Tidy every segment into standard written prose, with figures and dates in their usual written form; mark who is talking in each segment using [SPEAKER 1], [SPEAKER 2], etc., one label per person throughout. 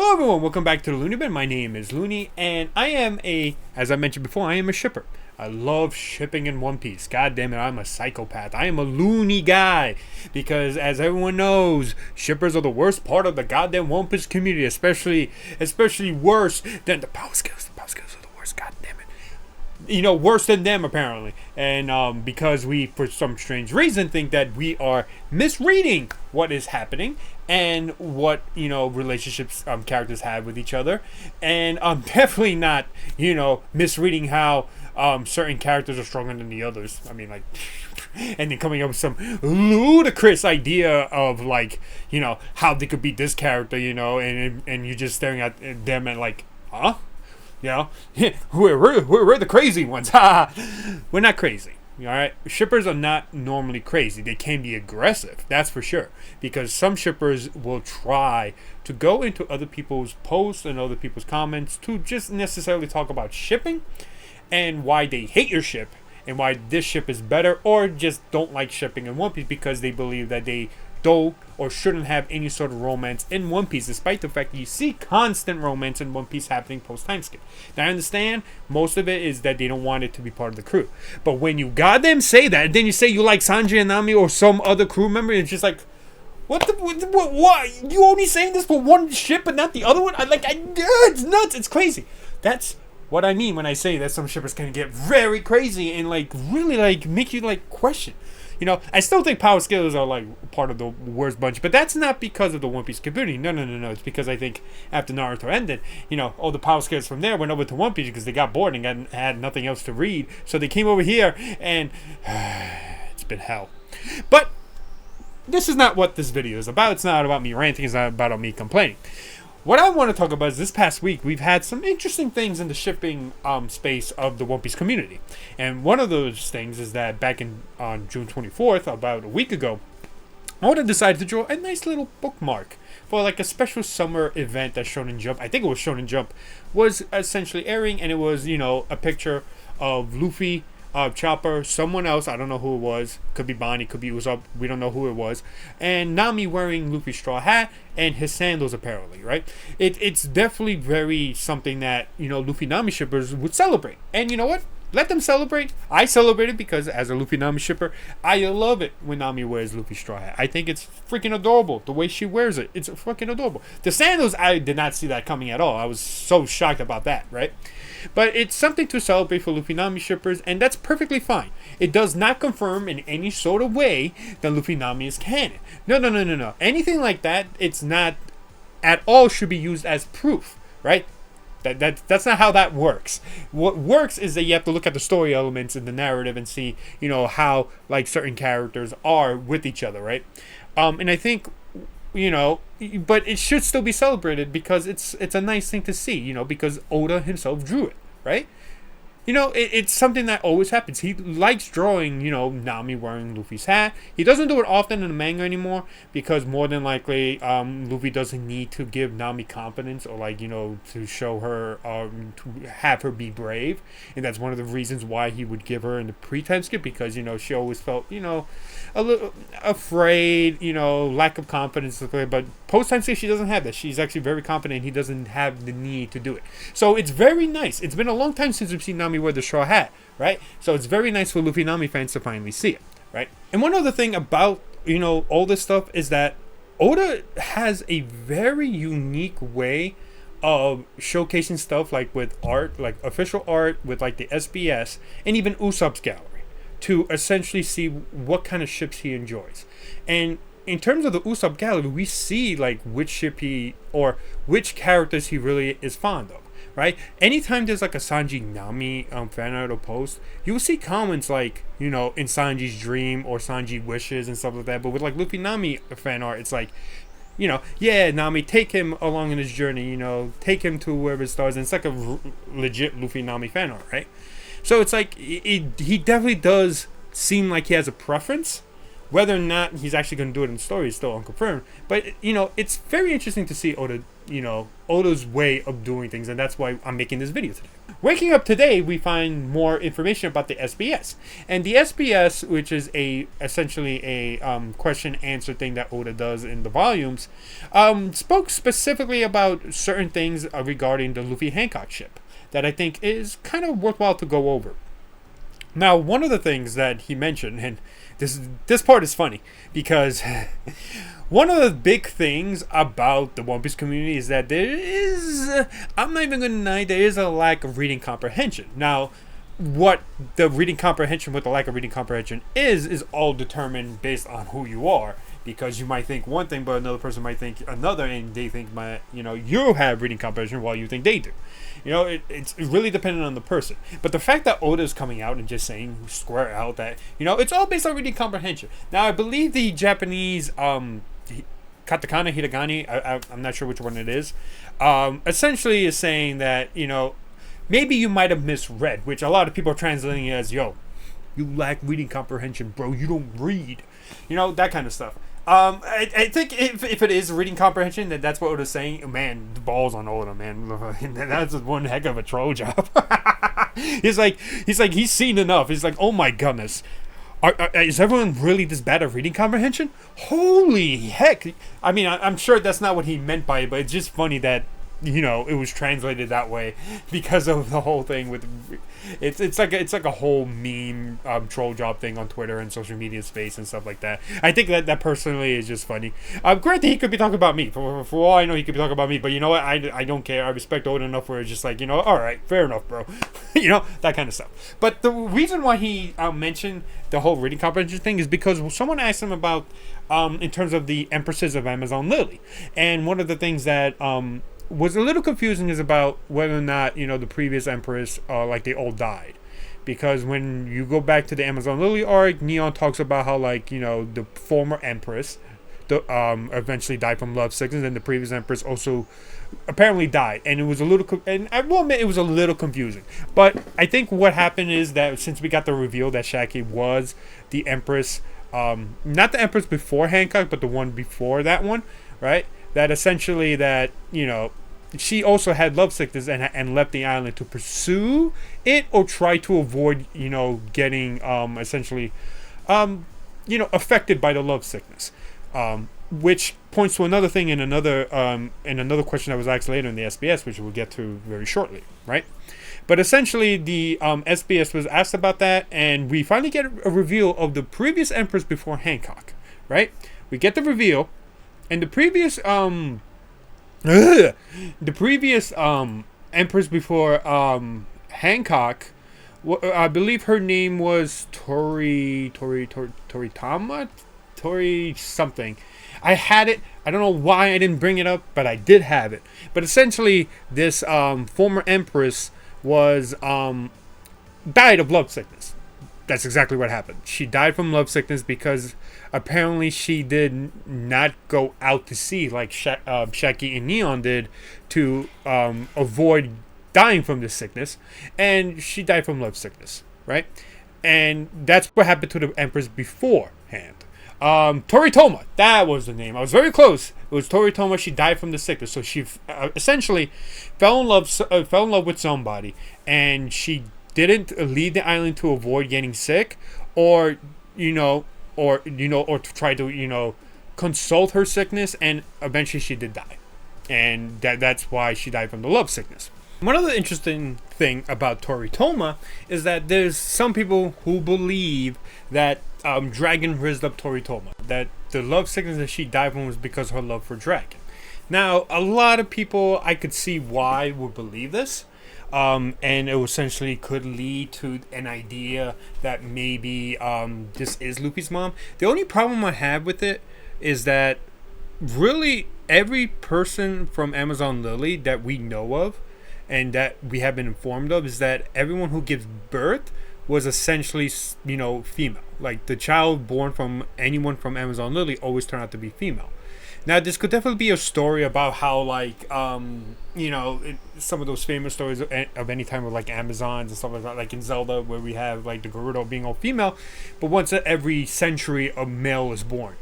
[SPEAKER 1] Hello everyone, welcome back to the Looney Bin. My name is Looney, and I am as I mentioned before, I am a shipper. I love shipping in One Piece. God damn it, I'm a psychopath. I am a loony guy. Because as everyone knows, shippers are the worst part of the goddamn One Piece community, especially worse than the Power Skills. The Power Skills are the worst, god damn it. You know, worse than them apparently. And because we, for some strange reason, think that we are misreading what is happening and what, you know, relationships characters have with each other. And definitely not, you know, misreading how certain characters are stronger than the others. I mean, like, and then coming up with some ludicrous idea of, like, you know, how they could beat this character, you know, and you're just staring at them and like, huh? You know, we're the crazy ones. We're not crazy. All right, shippers are not normally crazy. They can be aggressive, that's for sure, because some shippers will try to go into other people's posts and other people's comments to just necessarily talk about shipping and why they hate your ship and why this ship is better, or just don't like shipping in One Piece because they believe that they don't or shouldn't have any sort of romance in One Piece, despite the fact that you see constant romance in One Piece happening post time skip. Now I understand most of it is that they don't want it to be part of the crew, but when you goddamn say that and then you say you like Sanji and Nami or some other crew member, it's just like, what? You only saying this for one ship but not the other one? It's nuts. It's crazy. That's what I mean when I say that some shippers can get very crazy and like really like make you like question. You know, I still think Power Skills are like part of the worst bunch, but that's not because of the One Piece community. No. It's because I think after Naruto ended, you know, all the Power Skills from there went over to One Piece because they got bored and had nothing else to read. So they came over here and it's been hell. But this is not what this video is about. It's not about me ranting. It's not about me complaining. What I want to talk about is this past week, we've had some interesting things in the shipping space of the One Piece community. And one of those things is that back on June 24th, about a week ago, Oda decided to draw a nice little bookmark for like a special summer event that Shonen Jump, I think it was Shonen Jump, was essentially airing. And it was, you know, a picture of Luffy, Chopper, someone else, I don't know who it was, could be Bonnie, could be Usopp, we don't know who it was, and Nami wearing Luffy's straw hat and his sandals apparently, right? It's definitely very something that, you know, Luffy Nami shippers would celebrate. And you know what? Let them celebrate. I celebrate it because as a Luffy Nami shipper, I love it when Nami wears Luffy's straw hat. I think it's freaking adorable. The way she wears it, it's freaking adorable. The sandals, I did not see that coming at all. I was so shocked about that, right? But it's something to celebrate for Luffy Nami shippers, and that's perfectly fine. It does not confirm in any sort of way that Luffy Nami is canon. No. Anything like that, it's not at all should be used as proof, right? That's not how that works. What works is that you have to look at the story elements in the narrative and see, you know, how like certain characters are with each other, right? And I think, you know, but it should still be celebrated because it's a nice thing to see, you know, because Oda himself drew it, right? You know, it's something that always happens. He likes drawing, you know, Nami wearing Luffy's hat. He doesn't do it often in the manga anymore because more than likely, Luffy doesn't need to give Nami confidence or, like, you know, to show her, to have her be brave. And that's one of the reasons why he would give her in the pre-time skip because, you know, she always felt, you know, a little afraid, you know, lack of confidence. But post-time skip, she doesn't have that. She's actually very confident. He doesn't have the need to do it. So it's very nice. It's been a long time since we've seen Nami wear the straw hat, right? So it's very nice for Luffy Nami fans to finally see it, right? And one other thing about, you know, all this stuff is that Oda has a very unique way of showcasing stuff like with art, like official art with like the SBS and even Usopp's gallery to essentially see what kind of ships he enjoys. And in terms of the Usopp gallery, we see like which ship he or which characters he really is fond of. Right? Anytime there's like a Sanji Nami fan art or post, you will see comments like, you know, in Sanji's dream or Sanji wishes and stuff like that. But with like Luffy Nami fan art, it's like, you know, yeah, Nami, take him along in his journey, you know, take him to wherever it starts. And it's like a legit Luffy Nami fan art, right? So it's like, he definitely does seem like he has a preference. Whether or not he's actually going to do it in the story is still unconfirmed. But, you know, it's very interesting to see Oda, you know, Oda's way of doing things. And that's why I'm making this video today. Waking up today, we find more information about the SBS, and the SBS, which is essentially a question answer thing that Oda does in the volumes, spoke specifically about certain things regarding the Luffy Hancock ship that I think is kind of worthwhile to go over. Now, one of the things that he mentioned, and this part is funny because one of the big things about the One Piece community is that there is, I'm not even going to deny, there is a lack of reading comprehension. Now, what the reading comprehension with the lack of reading comprehension is all determined based on who you are. Because you might think one thing, but another person might think another, and they think you have reading comprehension while you think they do. It's really dependent on the person. But the fact that Oda is coming out and just saying square out that it's all based on reading comprehension. Now I believe the Japanese katakana hiragana, I'm not sure which one it is, essentially is saying that maybe you might have misread, which a lot of people are translating it as you lack reading comprehension, bro. You don't read, that kind of stuff. I think if it is reading comprehension, that's what Oda's saying. Man, the balls on Oda, man. That's one heck of a troll job. he's seen enough. He's like, oh my goodness, is everyone really this bad at reading comprehension? Holy heck! I mean, I'm sure that's not what he meant by it, but it's just funny that it was translated that way because of the whole thing with it's like a whole meme troll job thing on Twitter and social media space and stuff like that. I think that personally is just funny. Granted, he could be talking about me. For all I know, he could be talking about me. But you know what? I don't care. I respect Oda enough where it's just like, all right, fair enough, bro. That kind of stuff. But the reason why he mentioned the whole reading comprehension thing is because someone asked him about in terms of the Empresses of Amazon Lily, and one of the things that was a little confusing is about whether or not the previous empress they all died, because when you go back to the Amazon Lily arc, Neon talks about how the former empress eventually died from love sickness, and the previous empress also apparently died, and it was a little and I will admit it was a little confusing. But I think what happened is that since we got the reveal that Shaki was the empress, not the empress before Hancock, but the one before that one, right? That essentially that she also had love sickness and left the island to pursue it or try to avoid getting essentially affected by the love sickness, which points to another thing in another question that was asked later in the SBS, which we'll get to very shortly, right? But essentially the SBS was asked about that, and we finally get a reveal of the previous empress before Hancock, right? We get the reveal, and the previous empress before Hancock, I believe her name was Tori Toma, Tori something. I had it. I don't know why I didn't bring it up, but I did have it. But essentially, this former empress was died of love sickness. That's exactly what happened. She died from love sickness because apparently she did not go out to sea like Shaki and Neon did to avoid dying from this sickness, and she died from love sickness, right? And that's what happened to the empress beforehand. Tori Toma, that was the name. I was very close. It was Tori Toma. She died from the sickness, so she essentially fell in love with somebody, and she didn't leave the island to avoid getting sick, or to try to consult her sickness, and eventually she did die, and that's why she died from the love sickness. One other interesting thing about Tori Toma is that there's some people who believe that Dragon raised up Tori Toma, that the love sickness that she died from was because of her love for Dragon. Now, a lot of people, I could see why would believe this. And it essentially could lead to an idea that maybe this is Luffy's mom. The only problem I have with it is that really every person from Amazon Lily that we know of and that we have been informed of is that everyone who gives birth was essentially, female. Like the child born from anyone from Amazon Lily always turned out to be female. Now, this could definitely be a story about how, some of those famous stories of any time with, Amazons and stuff like that, like in Zelda, where we have, the Gerudo being all female, but once every century, a male is born.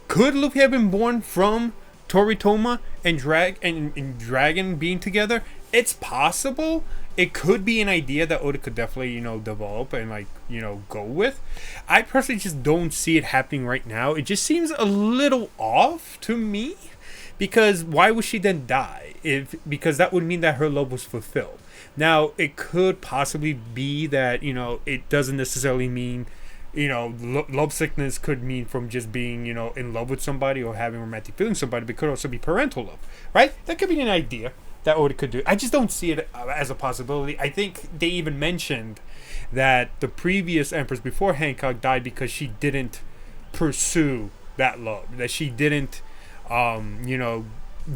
[SPEAKER 1] Could Luffy have been born from Tori Toma and Dragon being together? It's possible. it could be an idea that Oda could definitely, develop and go with. I personally just don't see it happening right now. It just seems a little off to me, because why would she then die? Because that would mean that her love was fulfilled. Now, it could possibly be that, it doesn't necessarily mean, love sickness could mean from just being, in love with somebody or having romantic feelings with somebody, but it could also be parental love, right? That could be an idea that Oda could do. I just don't see it as a possibility. I think they even mentioned that the previous Empress before Hancock died because she didn't pursue that love, that she didn't,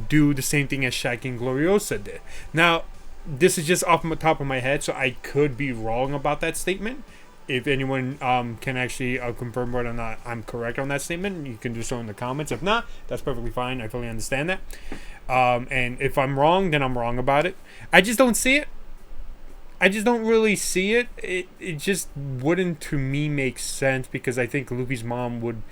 [SPEAKER 1] do the same thing as Shaggy and Gloriosa did. Now, this is just off the top of my head, so I could be wrong about that statement. If anyone can actually confirm whether or not I'm correct on that statement, you can do so in the comments. If not, that's perfectly fine. I fully understand that. And if I'm wrong, then I'm wrong about it. I just don't see it. I just don't really see it. It just wouldn't, to me, make sense, because I think Luffy's mom would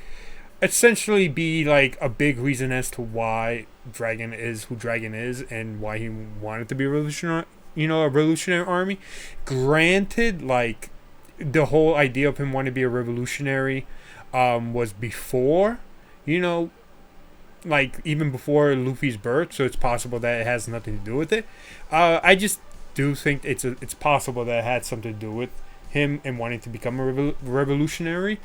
[SPEAKER 1] essentially be like a big reason as to why Dragon is who Dragon is and why he wanted to be a revolutionary army. Granted, like, the whole idea of him wanting to be a revolutionary was before, like even before Luffy's birth, so it's possible that it has nothing to do with it. I just do think it's possible that it had something to do with him and wanting to become a revolutionary.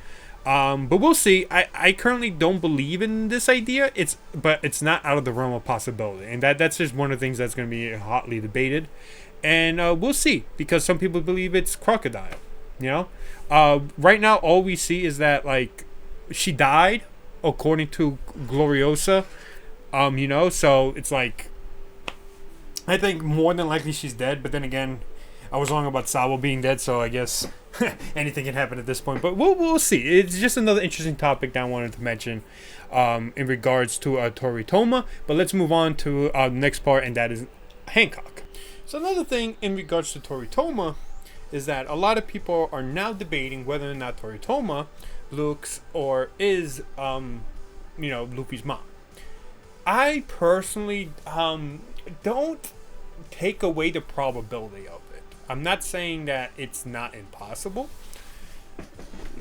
[SPEAKER 1] But we'll see. I currently don't believe in this idea. But it's not out of the realm of possibility, and that's just one of the things that's going to be hotly debated. And we'll see, because some people believe it's crocodile. Right now all we see is that, like, she died according to Gloriosa. So it's like, I think more than likely she's dead, but then again, I was wrong about Sabo being dead, so I guess anything can happen at this point. But we'll see. It's just another interesting topic that I wanted to mention in regards to Tori Toma. But let's move on to the next part, and that is Hancock. So another thing in regards to Tori Toma is that a lot of people are now debating whether or not Tori Toma looks or is, Luffy's mom. I personally don't take away the probability of it. I'm not saying that it's not impossible.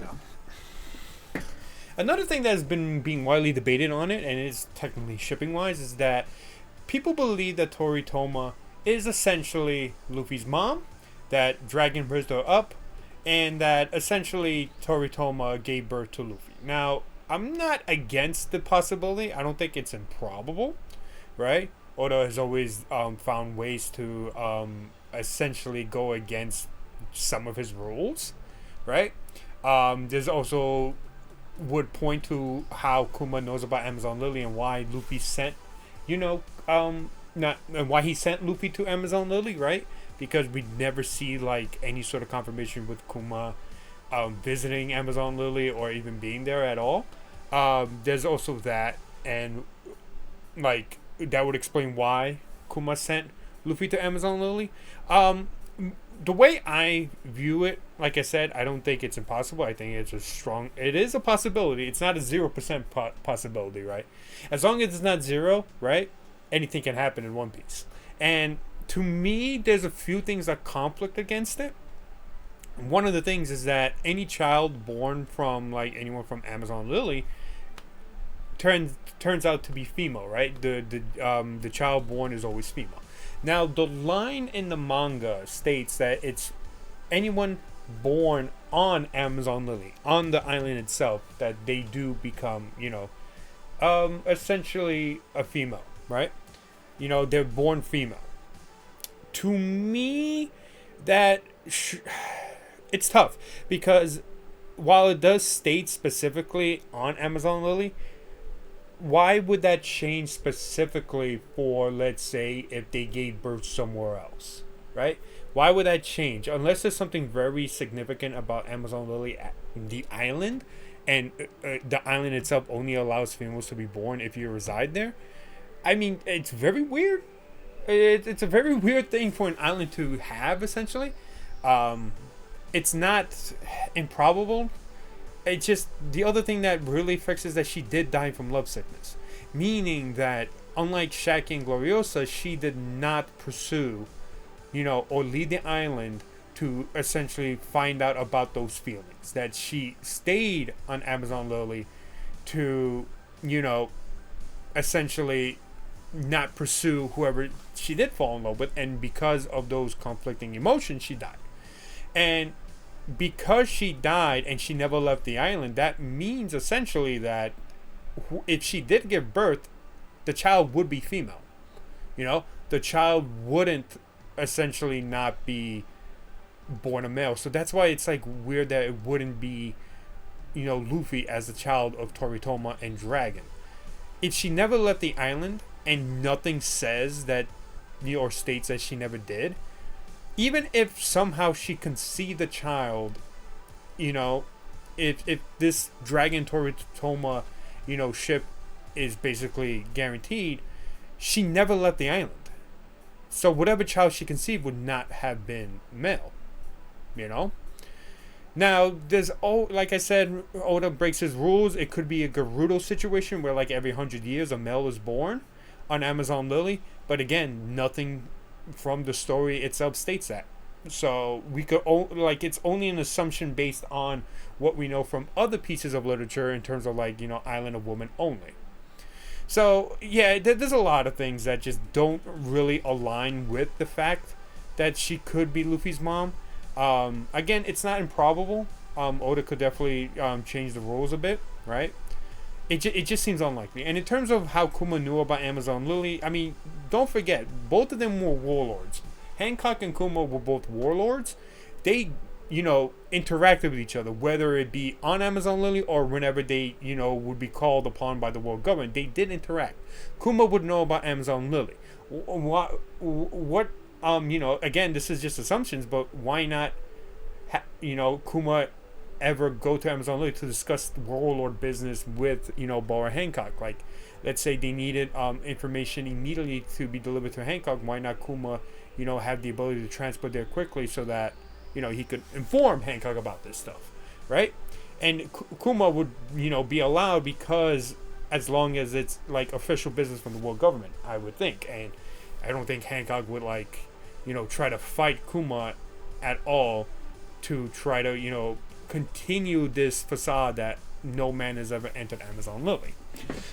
[SPEAKER 1] No. Another thing that has been being widely debated on it, and is technically shipping wise, is that people believe that Tori Toma is essentially Luffy's mom, that Dragon raised her up, and that essentially Tori Toma gave birth to Luffy. Now, I'm not against the possibility. I don't think it's improbable, right? Oda has always found ways to essentially go against some of his rules, right? There's also would point to how Kuma knows about Amazon Lily and why Luffy sent, why he sent Luffy to Amazon Lily, right? Because we never see like any sort of confirmation with Kuma visiting Amazon Lily or even being there at all. There's also that, and like that would explain why Kuma sent Luffy to Amazon Lily. The way I view it, like I said, I don't think it's impossible. I think it is a possibility. It's not a 0% possibility, right? As long as it's not zero, right? Anything can happen in One Piece. And to me, there's a few things that conflict against it. One of the things is that any child born from like anyone from Amazon Lily turns out to be female, right? The child born is always female. Now, the line in the manga states that it's anyone born on Amazon Lily, on the island itself, that they do become, essentially a female, right? They're born female. To me, that it's tough, because while it does state specifically on Amazon Lily, why would that change specifically for, let's say, if they gave birth somewhere else, right? Why would that change? Unless there's something very significant about Amazon Lily, the island, and the island itself only allows females to be born if you reside there. I mean, it's very weird. It's a very weird thing for an island to have, essentially. It's not improbable. It's just the other thing that really affects is that she did die from love sickness, meaning that unlike Shaggy and Gloriosa, she did not pursue or leave the island to essentially find out about those feelings. That she stayed on Amazon Lily to, essentially not pursue whoever she did fall in love with, and because of those conflicting emotions, she died. And because she died and she never left the island, that means essentially that if she did give birth, the child would be female. The child wouldn't essentially not be born a male. So that's why it's like weird that it wouldn't be, Luffy as a child of Tori, Toma, and Dragon. If she never left the island and nothing says that, or states that she never did, even if somehow she conceived a child, if this Dragon Tori Toma, ship is basically guaranteed, she never left the island. So whatever child she conceived would not have been male. Now, like I said, Oda breaks his rules. It could be a Gerudo situation where like every 100 years a male is born on Amazon Lily. But again, nothing from the story itself states that. So we could it's only an assumption based on what we know from other pieces of literature in terms of like, Island of Woman only. So yeah, there's a lot of things that just don't really align with the fact that she could be Luffy's mom. Again, it's not improbable. Oda could definitely change the rules a bit, right? It just seems unlikely. And in terms of how Kuma knew about Amazon Lily, I mean, don't forget, both of them were warlords. Hancock and Kuma were both warlords. They, interacted with each other, whether it be on Amazon Lily or whenever they, would be called upon by the world government. They did interact. Kuma would know about Amazon Lily. What again, this is just assumptions, but why not, Kuma ever go to Amazon Lily to discuss warlord business with, Boa Hancock? Like, let's say they needed information immediately to be delivered to Hancock. Why not Kuma, have the ability to transport there quickly so that, he could inform Hancock about this stuff, right? And Kuma would, be allowed because as long as it's like official business from the world government, I would think. And I don't think Hancock would try to fight Kuma at all to try to, continue this facade that no man has ever entered Amazon Lily.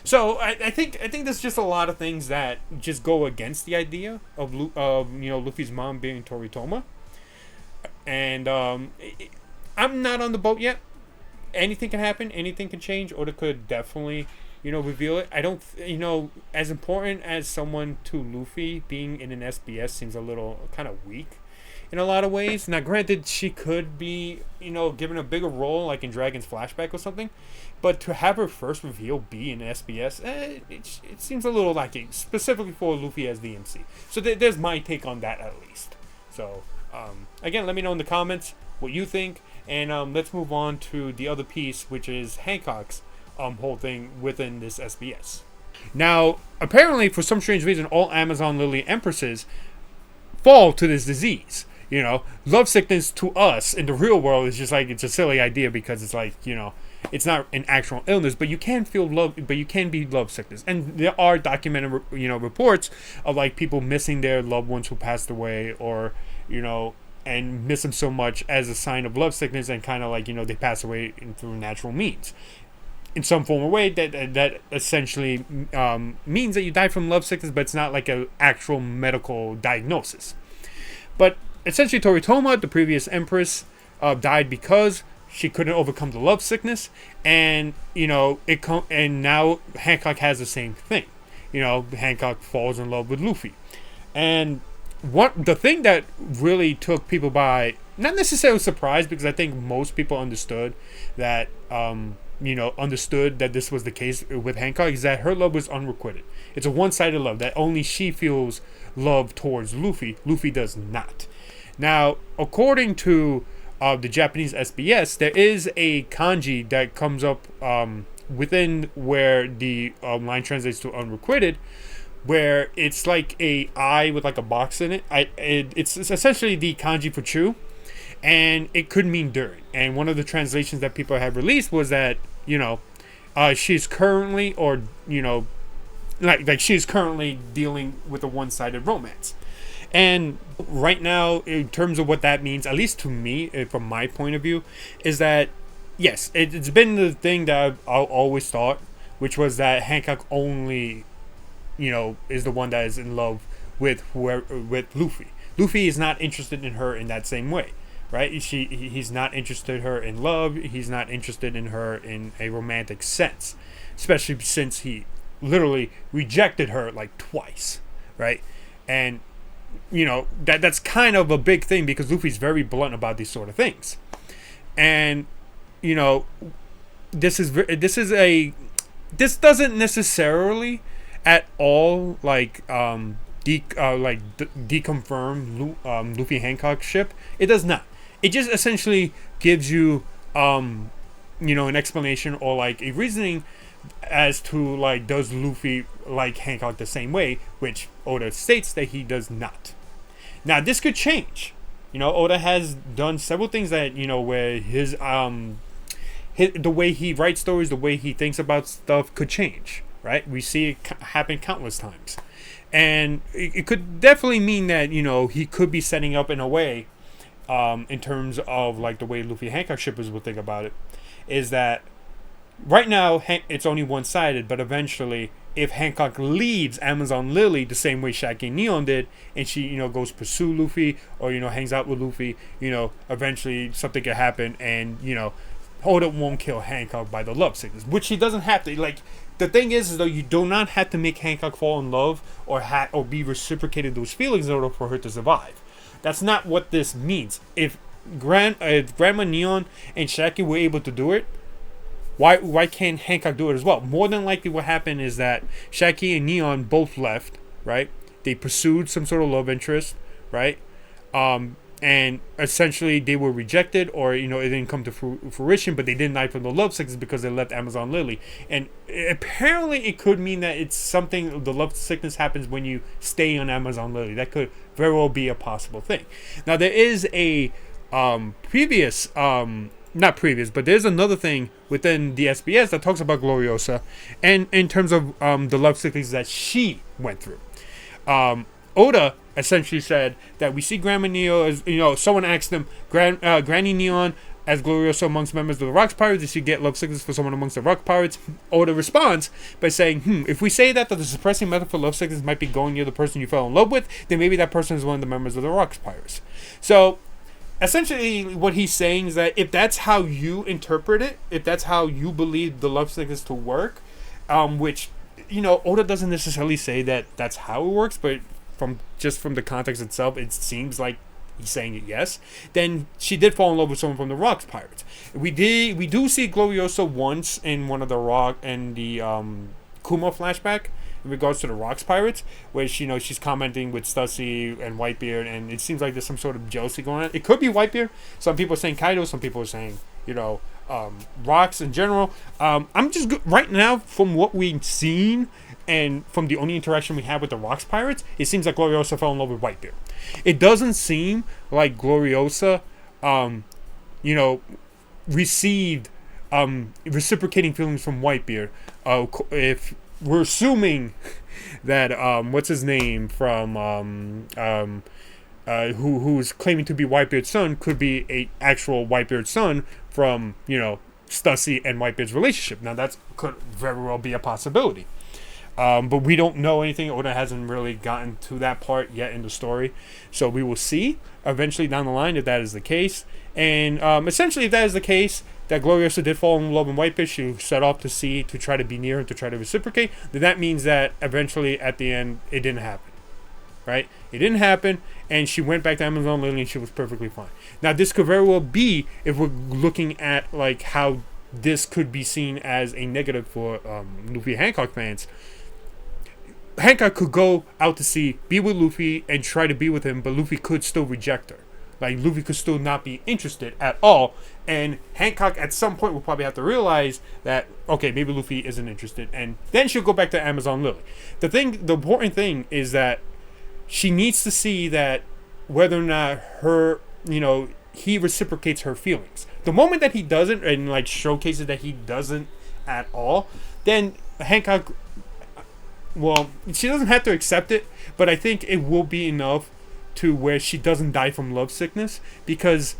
[SPEAKER 1] So I think there's just a lot of things that just go against the idea of Luffy's mom being Tori Toma. And I'm not on the boat yet. Anything can happen. Anything can change. Oda could definitely, reveal it. I don't, as important as someone to Luffy, being in an SBS seems a little kind of weak in a lot of ways. Now, granted, she could be, given a bigger role, like in Dragon's flashback or something. But to have her first reveal be in SBS, it seems a little lacking, specifically for Luffy as the MC. So there's my take on that, at least. So, again, let me know in the comments what you think. And let's move on to the other piece, which is Hancock's whole thing within this SBS. Now, apparently, for some strange reason, all Amazon Lily Empresses fall to this disease. Love sickness to us in the real world is just like, it's a silly idea because it's like, it's not an actual illness, but you can feel love, but you can be love sickness. And there are documented, reports of like people missing their loved ones who passed away, or, and miss them so much as a sign of love sickness, and kind of like, they pass away through natural means. In some form or way, that essentially means that you die from love sickness, but it's not like an actual medical diagnosis. But essentially, Tori Toma, the previous empress, died because she couldn't overcome the love sickness, and and now Hancock has the same thing. Hancock falls in love with Luffy, and the thing that really took people by, not necessarily surprised, because I think most people understood that this was the case with Hancock, is that her love was unrequited. It's a one-sided love that only she feels love towards Luffy. Luffy does not. Now, according to the Japanese SBS, there is a kanji that comes up within where the line translates to unrequited, where it's like a eye with like a box in it. It's essentially the kanji for chew, and it could mean during. And one of the translations that people have released was that she's currently, or like she's currently dealing with a one-sided romance. And right now, in terms of what that means, at least to me, from my point of view, is that yes, it's been the thing that I've always thought, which was that Hancock only, is the one that is in love with with Luffy. Luffy is not interested in her in that same way, right? He's not interested in her in love. He's not interested in her in a romantic sense, especially since he literally rejected her like twice, right? And that's kind of a big thing because Luffy's very blunt about these sort of things, and you know this doesn't necessarily at all deconfirm Luffy Hancock ship. It does not. It just essentially gives you an explanation or like a reasoning as to like, does Luffy like Hancock the same way, which Oda states that he does not. Now this could change. Oda has done several things that where the way he writes stories, the way he thinks about stuff could change. Right? We see it happen countless times, and it could definitely mean that he could be setting up in a way, in terms of like the way Luffy Hancock shippers will think about it, is that right now it's only one-sided, but eventually if Hancock leaves Amazon Lily the same way Shaggy and Neon did, and she goes pursue Luffy or hangs out with Luffy, eventually something could happen, and Oda won't kill Hancock by the love sickness, which he doesn't have to. Like, the thing is though, you do not have to make Hancock fall in love or be reciprocated those feelings in order for her to survive. That's not what this means. If Grandma Neon and Shaggy were able to do it, why can't Hancock do it as well? More than likely what happened is that Shaggy and Neon both left, right? They pursued some sort of love interest, right? And essentially they were rejected, or it didn't come to fruition, but they didn't die from the love sickness because they left Amazon Lily. And apparently it could mean that it's something, the love sickness happens when you stay on Amazon Lily. That could very well be a possible thing. Now there is a not previous, but there's another thing within the SBS that talks about Gloriosa, and in terms of the love sickness that she went through. Oda essentially said that we see Grandma Neon as, someone asked him, Granny Neon as Gloriosa amongst members of the Rocks Pirates, did she get love sickness for someone amongst the Rock Pirates? Oda responds by saying, if we say that the suppressing method for love sickness might be going near the person you fell in love with, then maybe that person is one of the members of the Rocks Pirates. So essentially what he's saying is that if that's how you interpret it, if that's how you believe the love sickness to work, which Oda doesn't necessarily say that that's how it works, but from the context itself it seems like he's saying it, yes, then she did fall in love with someone from the Rocks Pirates. We do see Gloriosa once in one of the Kuma flashback in regards to the Rocks Pirates, where she's commenting with Stussy and Whitebeard, and it seems like there's some sort of jealousy going on. It could be Whitebeard. Some people are saying Kaido. Some people are saying Rocks in general. I'm just right now, from what we've seen and from the only interaction we had with the Rocks Pirates, it seems like Gloriosa fell in love with Whitebeard. It doesn't seem like Gloriosa received reciprocating feelings from Whitebeard. If we're assuming that what's his name from who's claiming to be Whitebeard's son could be a actual Whitebeard's son from Stussy and Whitebeard's relationship. Now that could very well be a possibility, but we don't know anything. Oda hasn't really gotten to that part yet in the story, so we will see eventually down the line if that is the case. And essentially, if that is the case, that Gloriosa did fall in love with Whitebeard, she set off to sea to try to be near and to try to reciprocate, then that means that eventually at the end it didn't happen, right? It didn't happen, and she went back to Amazon Lily and she was perfectly fine. Now this could very well be, if we're looking at like how this could be seen as a negative for Luffy Hancock fans, Hancock could go out to sea, be with Luffy, and try to be with him, but Luffy could still reject her. Like, Luffy could still not be interested at all, and Hancock at some point will probably have to realize that, okay, maybe Luffy isn't interested, and then she'll go back to Amazon Lily. The important thing is that she needs to see that whether or not he reciprocates her feelings. The moment that he doesn't, and like showcases that he doesn't at all, then Hancock, well, she doesn't have to accept it, but I think it will be enough to where she doesn't die from love sickness, because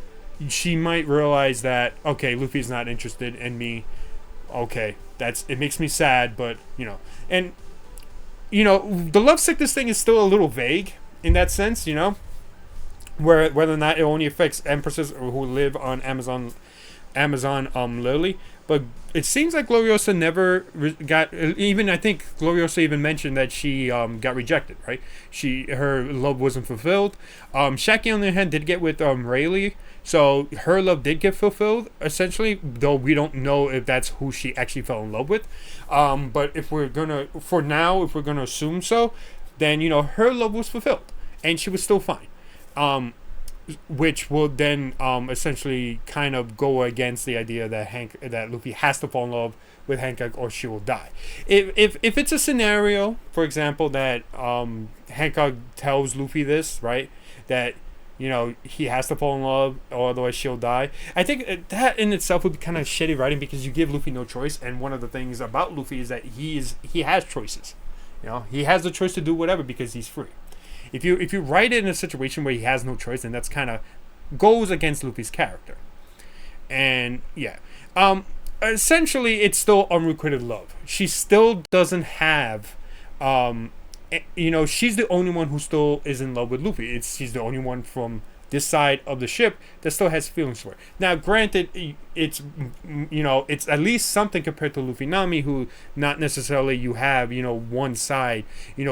[SPEAKER 1] she might realize that, okay, Luffy's not interested in me. Okay, it makes me sad, but and the love sickness thing is still a little vague in that sense, whether or not it only affects empresses who live on Amazon Lily. But it seems like Gloriosa never got, even I think Gloriosa even mentioned that she got rejected, right? Her love wasn't fulfilled. Shaki on the other hand did get with Rayleigh, so her love did get fulfilled essentially, though we don't know if that's who she actually fell in love with. But if we're gonna assume so, then her love was fulfilled and she was still fine. Which will then essentially kind of go against the idea that Luffy has to fall in love with Hancock or she will die. If it's a scenario, for example, that Hancock tells Luffy this, right, that he has to fall in love or otherwise she'll die, I think that in itself would be kind of shitty writing, because you give Luffy no choice, and one of the things about Luffy is that he has choices. He has the choice to do whatever because he's free. If you write it in a situation where he has no choice, then that's kind of goes against Luffy's character. And yeah, essentially it's still unrequited love. She still doesn't have, she's the only one who still is in love with Luffy. She's the only one from this side of the ship that still has feelings for her. Now, granted, it's at least something compared to Luffy and Nami, who not necessarily you have one side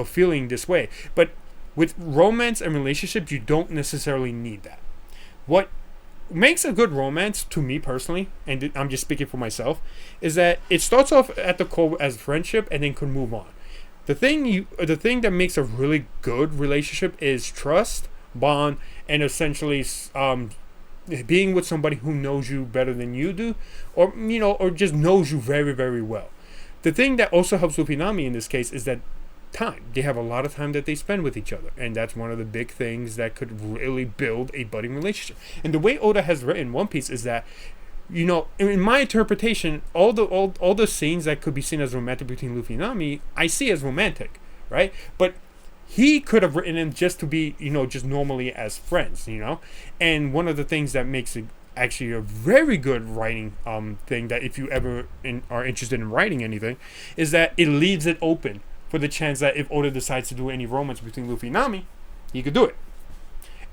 [SPEAKER 1] feeling this way, but with romance and relationships, you don't necessarily need that. What makes a good romance, to me personally, and I'm just speaking for myself, is that it starts off at the core as friendship and then can move on. The thing that makes a really good relationship is trust, bond, and essentially being with somebody who knows you better than you do, or just knows you very, very well. The thing that also helps Luffy and Nami in this case is that time. They have a lot of time that they spend with each other, and that's one of the big things that could really build a budding relationship. And the way Oda has written One Piece is that, in my interpretation, all the scenes that could be seen as romantic between Luffy and Nami, I see as romantic, right? But he could have written them just to be, just normally as friends, And one of the things that makes it actually a very good writing thing, that if you ever are interested in writing anything, is that it leaves it open for the chance that if Oda decides to do any romance between Luffy and Nami, he could do it.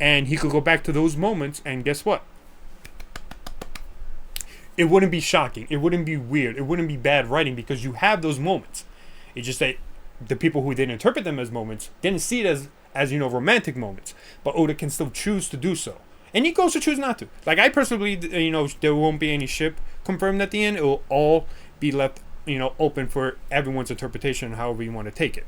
[SPEAKER 1] And he could go back to those moments, and guess what? It wouldn't be shocking. It wouldn't be weird. It wouldn't be bad writing, because you have those moments. It's just that the people who didn't interpret them as moments didn't see it as romantic moments. But Oda can still choose to do so. And he can also choose not to. Like, I personally believe, there won't be any ship confirmed at the end. It will all be left open for everyone's interpretation, however you want to take it.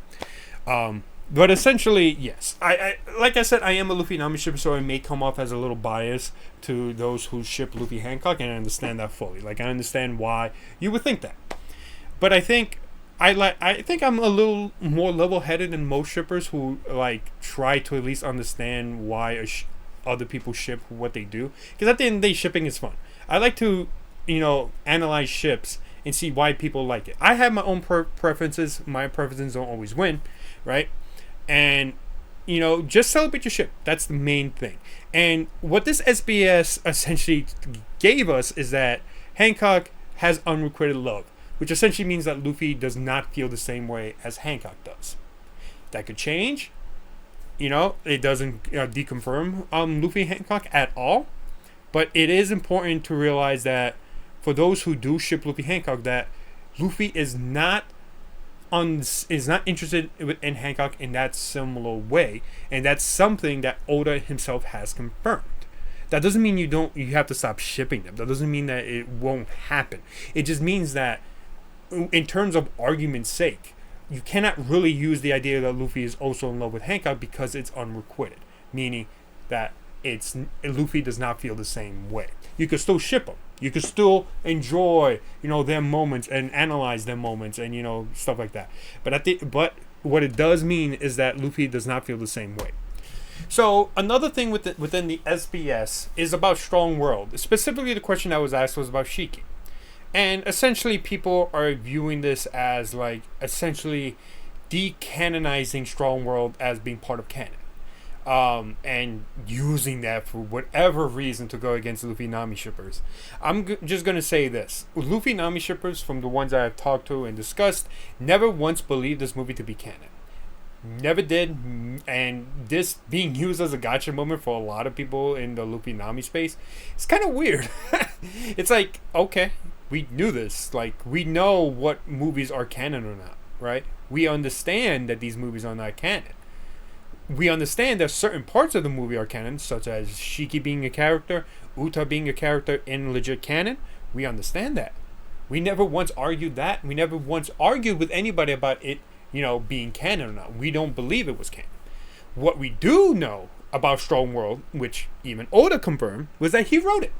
[SPEAKER 1] But essentially, yes. I like I said, I am a Luffy Nami shipper, so I may come off as a little biased to those who ship Luffy Hancock, and I understand that fully. Like, I understand why you would think that. But I think I'm a little more level-headed than most shippers who try to at least understand why other people ship what they do. Because at the end of the day, shipping is fun. I like to analyze ships and see why people like it. I have my own preferences. My preferences don't always win, right? And, just celebrate your ship. That's the main thing. And what this SBS essentially gave us is that Hancock has unrequited love, which essentially means that Luffy does not feel the same way as Hancock does. That could change. It doesn't deconfirm Luffy Hancock at all. But it is important to realize that for those who do ship Luffy Hancock, that Luffy is not interested in Hancock in that similar way, and that's something that Oda himself has confirmed. That doesn't mean you have to stop shipping them. That doesn't mean that it won't happen. It just means that, in terms of argument's sake, you cannot really use the idea that Luffy is also in love with Hancock because it's unrequited, meaning that Luffy does not feel the same way. You could still ship them. You could still enjoy, their moments and analyze their moments and stuff like that. But what it does mean is that Luffy does not feel the same way. So another thing within the SBS is about Strong World. Specifically, the question that was asked was about Shiki, and essentially people are viewing this as essentially decanonizing Strong World as being part of canon. and using that for whatever reason to go against Luffy Nami shippers. I'm just gonna say this: Luffy Nami shippers, from the ones I've talked to and discussed, never once believed this movie to be canon. Never did, and this being used as a gotcha moment for a lot of people in the Luffy Nami space, it's kind of weird. It's like, okay, we knew this. Like, we know what movies are canon or not, right? We understand that these movies are not canon. We understand that certain parts of the movie are canon, such as Shiki being a character, Uta being a character in legit canon. We understand that. We never once argued that. We never once argued with anybody about it, being canon or not. We don't believe it was canon. What we do know about Strong World, which even Oda confirmed, was that he wrote it.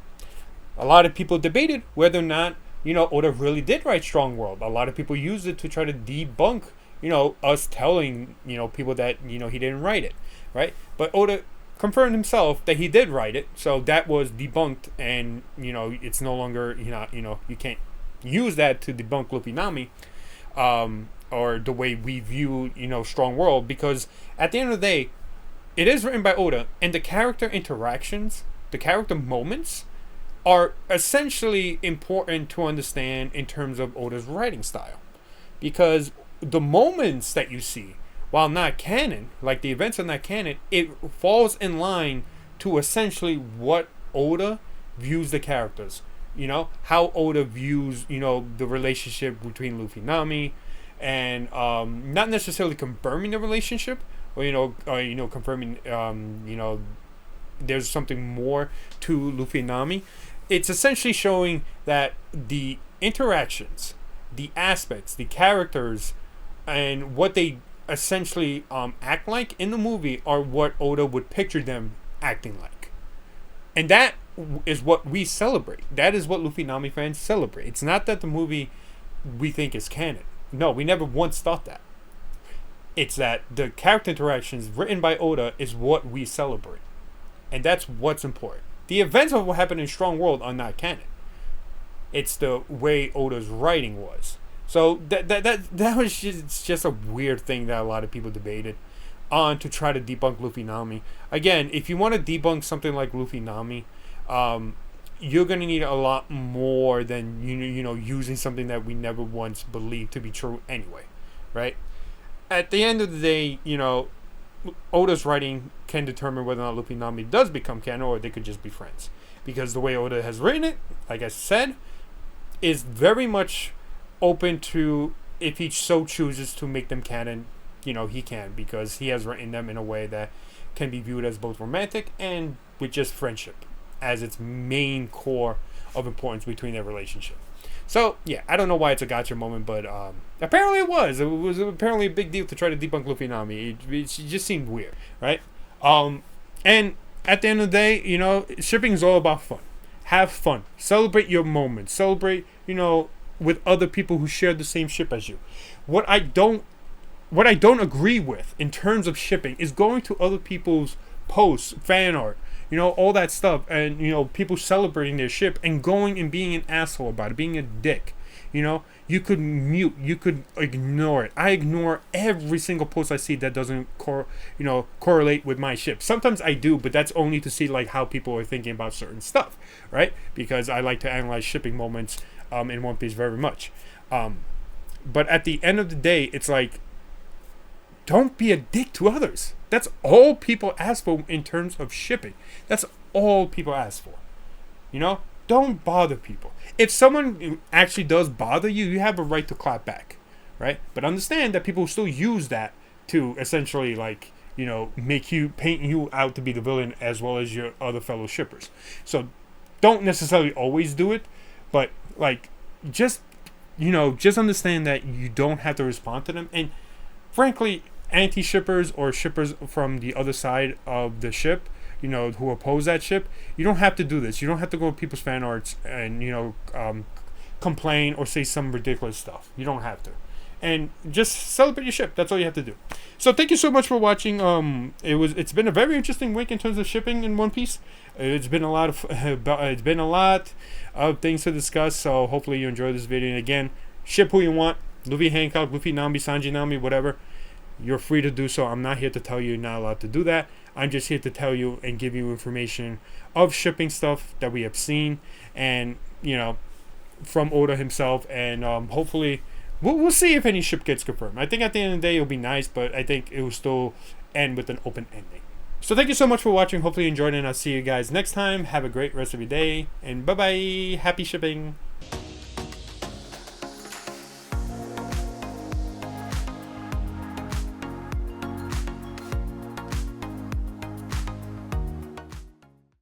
[SPEAKER 1] A lot of people debated whether or not, Oda really did write Strong World. A lot of people used it to try to debunk, us telling, people that, he didn't write it, right? But Oda confirmed himself that he did write it, so that was debunked, and, it's no longer, you can't use that to debunk Luffy Nami, or the way we view, Strong World, because at the end of the day, it is written by Oda, and the character interactions, the character moments, are essentially important to understand in terms of Oda's writing style. Because the moments that you see, while not canon, like the events are not canon, it falls in line to essentially what Oda views the characters. How Oda views, the relationship between Luffy and Nami, and not necessarily confirming the relationship, or confirming, there's something more to Luffy and Nami. It's essentially showing that the interactions, the aspects, the characters, and what they essentially act like in the movie are what Oda would picture them acting like. And that is what we celebrate. That is what Luffy Nami fans celebrate. It's not that the movie we think is canon. No, we never once thought that. It's that the character interactions written by Oda is what we celebrate. And that's what's important. The events of what happened in Strong World are not canon. It's the way Oda's writing was. So that was just a weird thing that a lot of people debated on to try to debunk Luffy Nami. Again, if you want to debunk something like Luffy Nami, you're going to need a lot more than using something that we never once believed to be true anyway, right? At the end of the day, Oda's writing can determine whether or not Luffy Nami does become canon, or they could just be friends. Because the way Oda has written it, like I said, is very much open to, if he so chooses to make them canon, he can, because he has written them in a way that can be viewed as both romantic and with just friendship as its main core of importance between their relationship. So, yeah, I don't know why it's a gotcha moment, but apparently it was. It was apparently a big deal to try to debunk Luffy Nami. It just seemed weird, right? And at the end of the day, shipping is all about fun. Have fun. Celebrate your moments. Celebrate, with other people who share the same ship as you. What I don't agree with in terms of shipping is going to other people's posts, fan art, all that stuff, and people celebrating their ship and going and being an asshole about it, being a dick. You could mute, you could ignore it. I ignore every single post I see that doesn't correlate with my ship. Sometimes I do, but that's only to see like how people are thinking about certain stuff, right? Because I like to analyze shipping moments in One Piece very much. But at the end of the day, it's like, don't be a dick to others. That's all people ask for in terms of shipping. That's all people ask for. Don't bother people. If someone actually does bother you, you have a right to clap back, right? But understand that people still use that to essentially paint you out to be the villain as well as your other fellow shippers. So don't necessarily always do it, but just understand that you don't have to respond to them. And frankly, anti-shippers or shippers from the other side of the ship, who oppose that ship, you don't have to do this. You don't have to go to people's fan arts and, complain or say some ridiculous stuff. You don't have to. And just celebrate your ship. That's all you have to do. So thank you so much for watching. It's been a very interesting week in terms of shipping in One Piece. It's been a lot of things to discuss. So hopefully you enjoyed this video. And again, ship who you want. Luffy Hancock, Luffy Nami, Sanji Nami, whatever. you're free to do so. I'm not here to tell you you're not allowed to do that. I'm just here to tell you and give you information of shipping stuff that we have seen, and from Oda himself, and hopefully we'll see if any ship gets confirmed. I think at the end of the day it'll be nice, but I think it will still end with an open ending. So thank you so much for watching. Hopefully you enjoyed it, and I'll see you guys next time. Have a great rest of your day, and bye bye. Happy shipping.